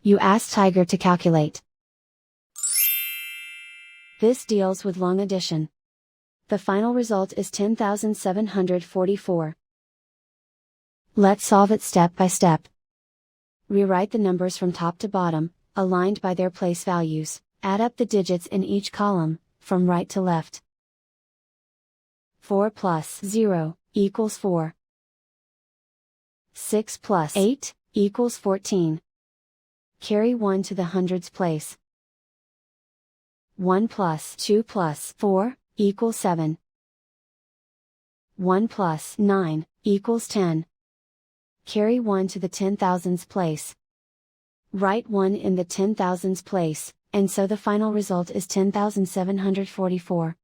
You ask Tiger to calculate. This deals with long addition. The final result is 10,744. Let's solve it step by step. Rewrite the numbers from top to bottom, aligned by their place values. Add up the digits in each column, from right to left. 4 plus 0 equals 4. 6 plus 8 equals 14. Carry 1 to the hundreds place. 1 plus 2 plus 4 equals 7. 1 plus 9 equals 10. Carry 1 to the 10,000s place. Write 1 in the 10,000s place, and so the final result is 10,744.